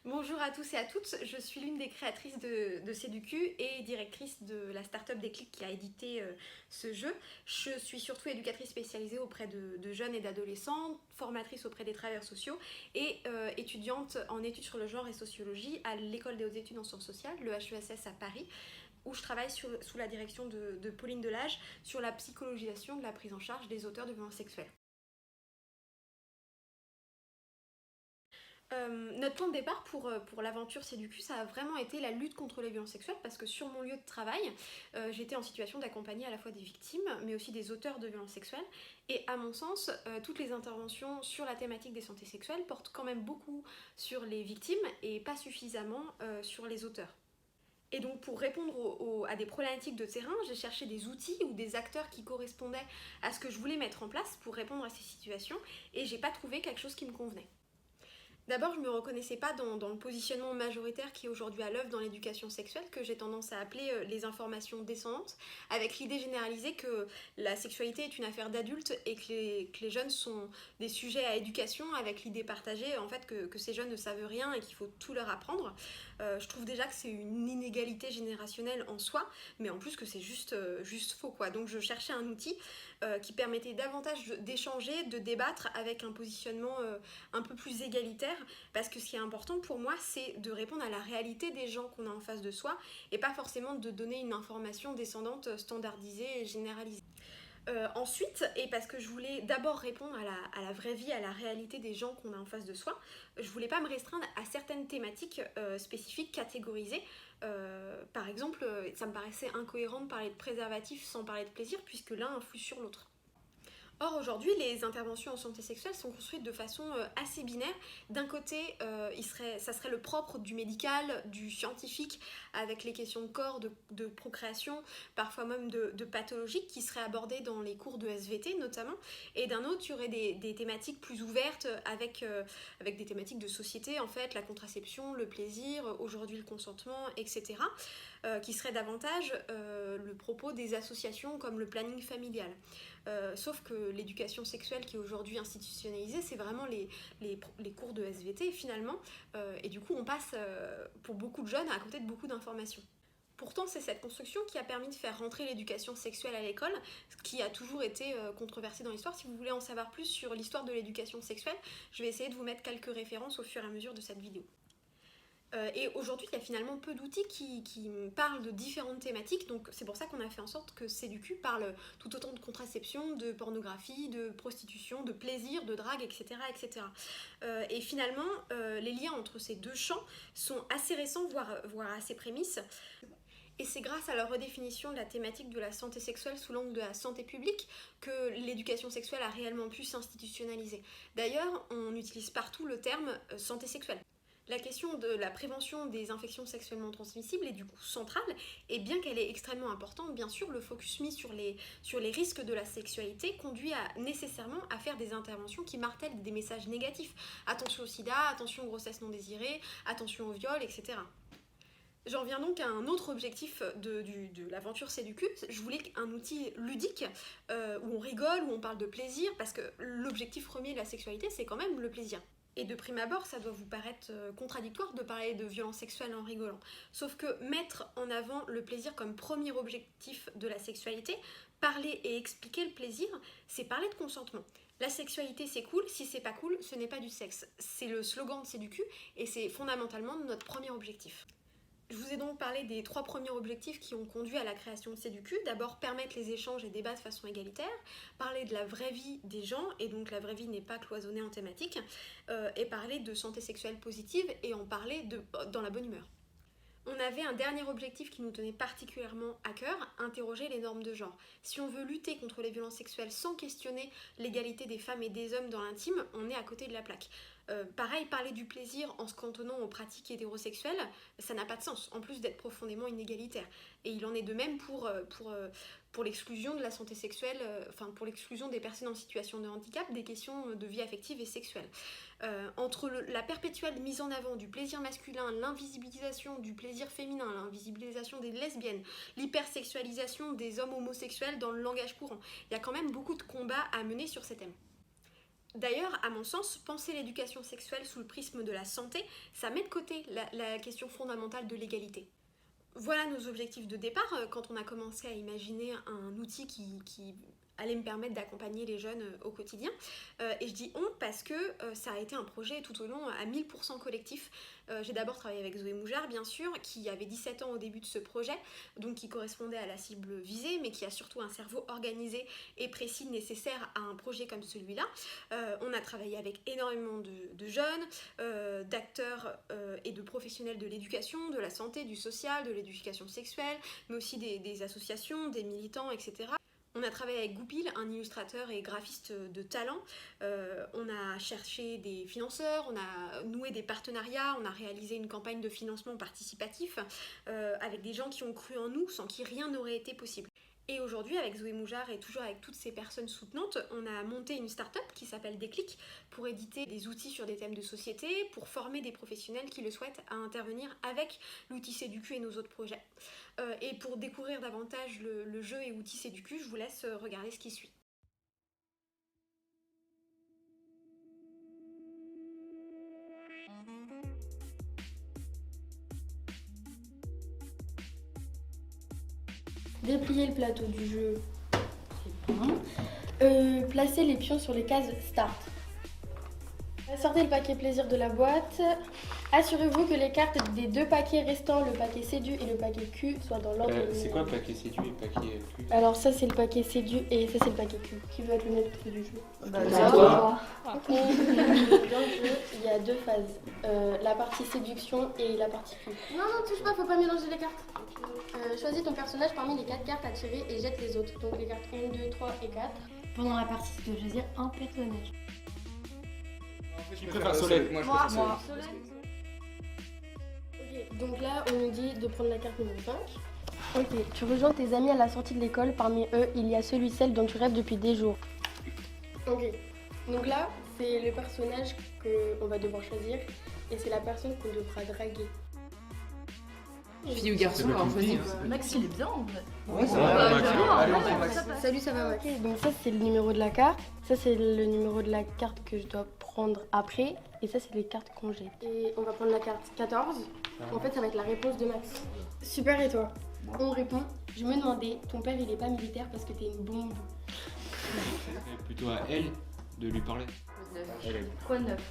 Bonjour à tous et à toutes, je suis l'une des créatrices de Séducu et directrice de la start-up Déclic qui a édité ce jeu. Je suis surtout éducatrice spécialisée auprès de jeunes et d'adolescents, formatrice auprès des travailleurs sociaux et étudiante en études sur le genre et sociologie à l'École des hautes études en sciences sociales, le HESS à Paris, où je travaille sous la direction de Pauline Delage sur la psychologisation de la prise en charge des auteurs de violences sexuelles. Notre point de départ pour l'aventure Séducu, ça a vraiment été la lutte contre les violences sexuelles parce que sur mon lieu de travail, j'étais en situation d'accompagner à la fois des victimes mais aussi des auteurs de violences sexuelles et à mon sens, toutes les interventions sur la thématique des santé sexuelles portent quand même beaucoup sur les victimes et pas suffisamment sur les auteurs. Et donc pour répondre à des problématiques de terrain, j'ai cherché des outils ou des acteurs qui correspondaient à ce que je voulais mettre en place pour répondre à ces situations et j'ai pas trouvé quelque chose qui me convenait. D'abord, je ne me reconnaissais pas dans le positionnement majoritaire qui est aujourd'hui à l'œuvre dans l'éducation sexuelle, que j'ai tendance à appeler les informations descendantes, avec l'idée généralisée que la sexualité est une affaire d'adultes et que les jeunes sont des sujets à éducation, avec l'idée partagée en fait que ces jeunes ne savent rien et qu'il faut tout leur apprendre. Je trouve déjà que c'est une inégalité générationnelle en soi, mais en plus que c'est juste faux quoi. Donc je cherchais un outil qui permettait davantage d'échanger, de débattre avec un positionnement un peu plus égalitaire parce que ce qui est important pour moi c'est de répondre à la réalité des gens qu'on a en face de soi et pas forcément de donner une information descendante standardisée et généralisée. Ensuite, et parce que je voulais d'abord répondre à la vraie vie, à la réalité des gens qu'on a en face de soi, je voulais pas me restreindre à certaines thématiques spécifiques, catégorisées. Par exemple, ça me paraissait incohérent de parler de préservatif sans parler de plaisir, puisque l'un influe sur l'autre. Or, aujourd'hui, les interventions en santé sexuelle sont construites de façon assez binaire. D'un côté, ça serait le propre du médical, du scientifique, avec les questions de corps, de procréation, parfois même de pathologie, qui seraient abordées dans les cours de SVT notamment. Et d'un autre, il y aurait des thématiques plus ouvertes, avec des thématiques de société, en fait, la contraception, le plaisir, aujourd'hui le consentement, etc., qui seraient davantage le propos des associations comme le planning familial. Sauf que l'éducation sexuelle qui est aujourd'hui institutionnalisée, c'est vraiment les cours de SVT finalement, et du coup on passe pour beaucoup de jeunes à côté de beaucoup d'informations. Pourtant, c'est cette construction qui a permis de faire rentrer l'éducation sexuelle à l'école, ce qui a toujours été controversé dans l'histoire. Si vous voulez en savoir plus sur l'histoire de l'éducation sexuelle, je vais essayer de vous mettre quelques références au fur et à mesure de cette vidéo. Et aujourd'hui, il y a finalement peu d'outils qui parlent de différentes thématiques, donc c'est pour ça qu'on a fait en sorte que Séducu parle tout autant de contraception, de pornographie, de prostitution, de plaisir, de drague, etc. etc. Et finalement, les liens entre ces deux champs sont assez récents, voire assez prémices. Et c'est grâce à la redéfinition de la thématique de la santé sexuelle sous l'angle de la santé publique que l'éducation sexuelle a réellement pu s'institutionnaliser. D'ailleurs, on utilise partout le terme santé sexuelle. La question de la prévention des infections sexuellement transmissibles est du coup centrale, et bien qu'elle est extrêmement importante, bien sûr, le focus mis sur les risques de la sexualité conduit nécessairement à faire des interventions qui martèlent des messages négatifs. Attention au sida, attention aux grossesses non désirées, attention au viol, etc. J'en viens donc à un autre objectif de l'aventure Séducu. Je voulais un outil ludique où on rigole, où on parle de plaisir, parce que l'objectif premier de la sexualité, c'est quand même le plaisir. Et de prime abord, ça doit vous paraître contradictoire de parler de violence sexuelle en rigolant. Sauf que mettre en avant le plaisir comme premier objectif de la sexualité, parler et expliquer le plaisir, c'est parler de consentement. La sexualité c'est cool, si c'est pas cool, ce n'est pas du sexe. C'est le slogan de Séducu et c'est fondamentalement notre premier objectif. Je vous ai donc parlé des 3 premiers objectifs qui ont conduit à la création de Séducu. D'abord, permettre les échanges et débats de façon égalitaire, parler de la vraie vie des gens, et donc la vraie vie n'est pas cloisonnée en thématiques, et parler de santé sexuelle positive et en parler dans la bonne humeur. On avait un dernier objectif qui nous tenait particulièrement à cœur, interroger les normes de genre. Si on veut lutter contre les violences sexuelles sans questionner l'égalité des femmes et des hommes dans l'intime, on est à côté de la plaque. Pareil, parler du plaisir en se cantonnant aux pratiques hétérosexuelles, ça n'a pas de sens, en plus d'être profondément inégalitaire. Et il en est de même pour l'exclusion de la santé sexuelle, pour l'exclusion des personnes en situation de handicap, des questions de vie affective et sexuelle. Entre la perpétuelle mise en avant du plaisir masculin, l'invisibilisation du plaisir féminin, l'invisibilisation des lesbiennes, l'hypersexualisation des hommes homosexuels dans le langage courant, il y a quand même beaucoup de combats à mener sur ces thèmes. D'ailleurs, à mon sens, penser l'éducation sexuelle sous le prisme de la santé, ça met de côté la question fondamentale de l'égalité. Voilà nos objectifs de départ quand on a commencé à imaginer un outil qui allait me permettre d'accompagner les jeunes au quotidien. Et je dis on parce que ça a été un projet tout au long à 1000% collectif. J'ai d'abord travaillé avec Zoé Moujard, bien sûr, qui avait 17 ans au début de ce projet, donc qui correspondait à la cible visée, mais qui a surtout un cerveau organisé et précis nécessaire à un projet comme celui-là. On a travaillé avec énormément de jeunes, d'acteurs et de professionnels de l'éducation, de la santé, du social, de l'éducation sexuelle, mais aussi des associations, des militants, etc. On a travaillé avec Goupil, un illustrateur et graphiste de talent. On a cherché des financeurs, on a noué des partenariats, on a réalisé une campagne de financement participatif avec des gens qui ont cru en nous sans qui rien n'aurait été possible. Et aujourd'hui, avec Zoé Moujard et toujours avec toutes ces personnes soutenantes, on a monté une start-up qui s'appelle Déclic pour éditer des outils sur des thèmes de société, pour former des professionnels qui le souhaitent à intervenir avec l'outil Séducu et nos autres projets. Et pour découvrir davantage le jeu et outils Séducu, je vous laisse regarder ce qui suit. Déplier le plateau du jeu, c'est bon. Placer les pions sur les cases Start. Sortez le paquet plaisir de la boîte. Assurez-vous que les cartes des 2 paquets restants, le paquet Sédu et le paquet Q, soient dans l'ordre. C'est quoi le paquet Sédu et le paquet Q? Alors ça c'est le paquet Sédu et ça c'est le paquet Q. Qui veut être le maître du jeu? C'est toi. Ok. Dans le jeu, il y a 2 phases. La partie séduction et la partie Q. Non, touche pas, faut pas mélanger les cartes. Choisis ton personnage parmi les 4 cartes à tirer et jette les autres. Donc les cartes 1, 2, 3 et 4. Pendant la partie, tu dois choisir un personnage. Je préfère Solène. Moi. Ok, donc là on nous dit de prendre la carte numéro 5. Ok, tu rejoins tes amis à la sortie de l'école. Parmi eux, il y a celui-celle dont tu rêves depuis des jours. Ok, donc là c'est le personnage qu'on va devoir choisir et c'est la personne qu'on devra draguer. Fille ou garçon, alors choisis. Max, il est bien en vrai. Ouais, ça va. Allez, on fait Max. Salut, ça va Max. Ok, donc ça c'est le numéro de la carte. Ça c'est le numéro de la carte que je dois prendre après. Et ça c'est les cartes qu'on jette. Et on va prendre la carte 14. En fait ça va être la réponse de Max. Super, et toi? On répond. Je me demandais, ton père il est pas militaire parce que t'es une bombe. C'est plutôt à elle de lui parler. Quoi de neuf?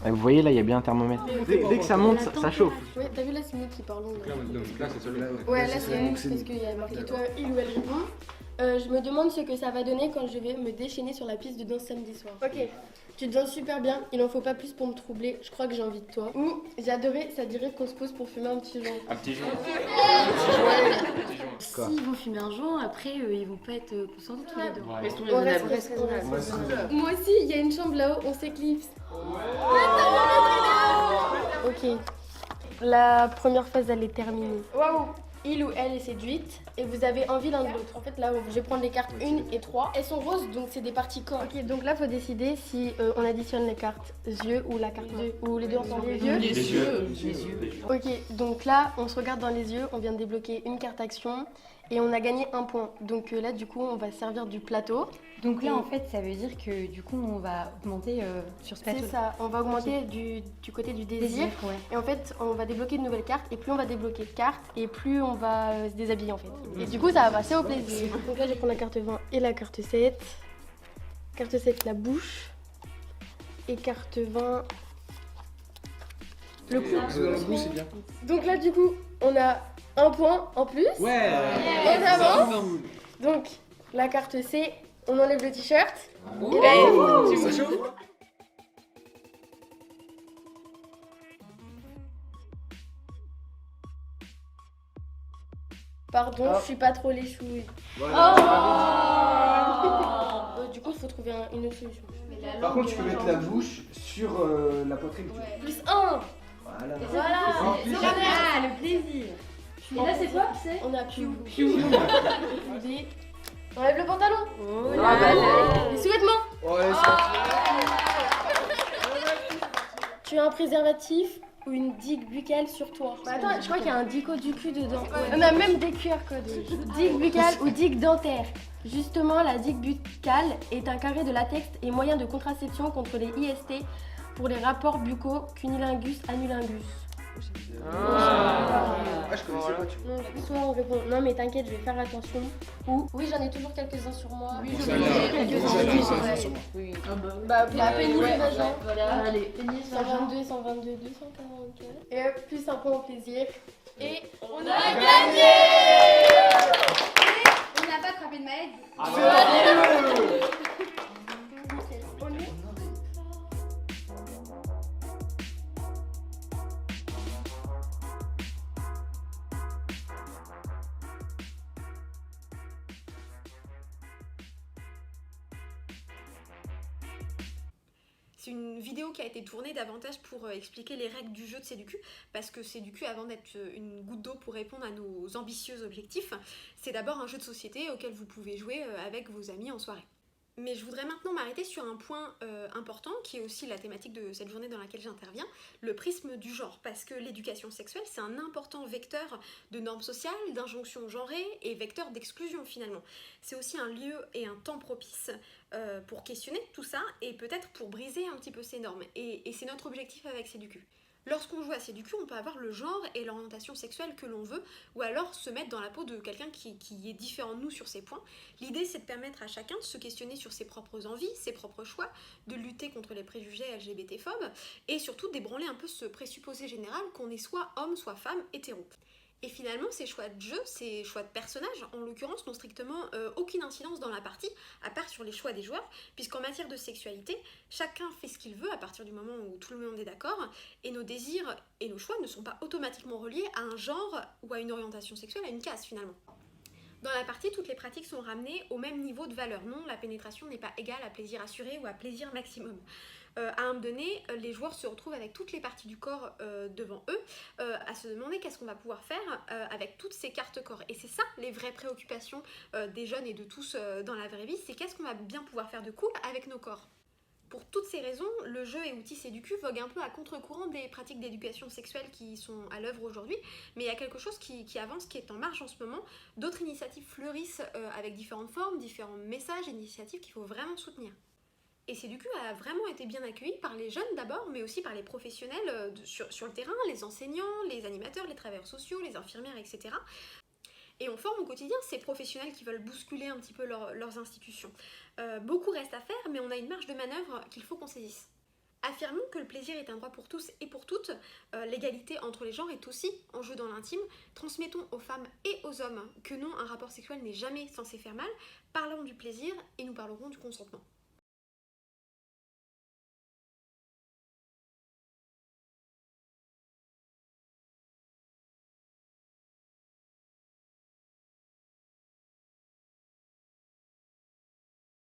Vous voyez là, il y a bien un thermomètre. Dès que ça monte, ça chauffe. Ouais, t'as vu là c'est nous qui parlons. Donc là, c'est celui-là. Ouais, là c'est nous parce qu'il y a marqué toi, il ou elle répond. Je me demande ce que ça va donner quand je vais me déchaîner sur la piste de danse samedi soir. Ok, tu te danses super bien, il en faut pas plus pour me troubler, je crois que j'ai envie de toi. Ou j'ai adoré, ça dirait qu'on se pose pour fumer un petit joint. Un petit joint. S'ils vont fumer un joint, après ils vont pas être consentis tous les deux. Ouais. Restons On reste raisonnables. raisonnables. Moi aussi, il y a une chambre là-haut, on s'éclipse. Ok, la première phase elle est terminée. Waouh! Il ou elle est séduite et vous avez envie l'un de l'autre. En fait là je vais prendre les cartes 1 et 3. Elles sont roses donc c'est des parties corps. Ok, donc là faut décider si on additionne les cartes yeux ou la carte 2 ou les deux ensemble. Les yeux. Les yeux. Ok, donc là on se regarde dans les yeux, on vient de débloquer une carte action et on a gagné un point. Donc là du coup on va servir du plateau. Donc là, en fait, ça veut dire que du coup, on va augmenter sur ce plateau. C'est ça, on va augmenter du côté du désir. Ouais. Et en fait, on va débloquer de nouvelles cartes. Et plus on va débloquer de cartes, et plus on va se déshabiller en fait. Et du coup, ça va passer au plaisir. Donc là, je vais prendre la carte 20 et la carte 7. Carte 7, la bouche. Et carte 20, le cou. C'est bien. Donc là, du coup, on a un point en plus. Ouais. On avance. Donc, la carte C, on enlève le t-shirt. Ça chauffe. Pardon, je suis pas trop les chouilles. Du coup, il faut trouver une autre solution. Par contre, tu peux mettre la bouche sur la poitrine. Plus 1. Voilà. Ah, le plaisir. Et là, c'est quoi? On a Piou. On enlève le pantalon. Les sous-vêtements. Ouais, Tu as un préservatif ou une digue buccale sur toi. Bah attends, je crois qu'il y a un dico du cul dedans. On a même des QR codes. Digue buccale ou digue dentaire. Justement, la digue buccale est un carré de latex et moyen de contraception contre les IST pour les rapports buccaux, cunilingus, anulingus. Je connaissais pas, tu vois. Soit on répond non mais t'inquiète, je vais faire attention. Ou oui, j'en ai toujours quelques-uns sur moi. Oui, j'en ai quelques-uns sur moi. Oui. Bah pénis et vagin. Voilà, allez, pénis, 122, 122, 244. Et hop, plus un point au plaisir. Et on a On n'a pas attrapé de maladie. C'est une vidéo qui a été tournée davantage pour expliquer les règles du jeu de Séducu, parce que Séducu, avant d'être une goutte d'eau pour répondre à nos ambitieux objectifs, c'est d'abord un jeu de société auquel vous pouvez jouer avec vos amis en soirée. Mais je voudrais maintenant m'arrêter sur un point important, qui est aussi la thématique de cette journée dans laquelle j'interviens, le prisme du genre, parce que l'éducation sexuelle, c'est un important vecteur de normes sociales, d'injonctions genrées et vecteur d'exclusion finalement. C'est aussi un lieu et un temps propice pour questionner tout ça et peut-être pour briser un petit peu ces normes. Et c'est notre objectif avec Séducu. Lorsqu'on joue à Séducu, on peut avoir le genre et l'orientation sexuelle que l'on veut, ou alors se mettre dans la peau de quelqu'un qui est différent de nous sur ces points. L'idée, c'est de permettre à chacun de se questionner sur ses propres envies, ses propres choix, de lutter contre les préjugés LGBT-phobes, et surtout d'ébranler un peu ce présupposé général qu'on est soit homme, soit femme, hétéro. Et finalement, ces choix de jeu, ces choix de personnages, en l'occurrence, n'ont strictement aucune incidence dans la partie, à part sur les choix des joueurs, puisqu'en matière de sexualité, chacun fait ce qu'il veut à partir du moment où tout le monde est d'accord, et nos désirs et nos choix ne sont pas automatiquement reliés à un genre ou à une orientation sexuelle, à une case finalement. Dans la partie, toutes les pratiques sont ramenées au même niveau de valeur. Non, la pénétration n'est pas égale à plaisir assuré ou à plaisir maximum. À un moment donné, les joueurs se retrouvent avec toutes les parties du corps devant eux, à se demander qu'est-ce qu'on va pouvoir faire avec toutes ces cartes corps. Et c'est ça les vraies préoccupations des jeunes et de tous dans la vraie vie, c'est qu'est-ce qu'on va bien pouvoir faire de cool avec nos corps. Pour toutes ces raisons, le jeu et outils Séducu vogue un peu à contre-courant des pratiques d'éducation sexuelle qui sont à l'œuvre aujourd'hui, mais il y a quelque chose qui avance, qui est en marche en ce moment. D'autres initiatives fleurissent avec différentes formes, différents messages, initiatives qu'il faut vraiment soutenir. Et Séducu a vraiment été bien accueilli par les jeunes d'abord, mais aussi par les professionnels sur le terrain, les enseignants, les animateurs, les travailleurs sociaux, les infirmières, etc. Et on forme au quotidien ces professionnels qui veulent bousculer un petit peu leurs institutions. Beaucoup reste à faire, mais on a une marge de manœuvre qu'il faut qu'on saisisse. Affirmons que le plaisir est un droit pour tous et pour toutes, l'égalité entre les genres est aussi en jeu dans l'intime, transmettons aux femmes et aux hommes que non, un rapport sexuel n'est jamais censé faire mal, parlons du plaisir et nous parlerons du consentement.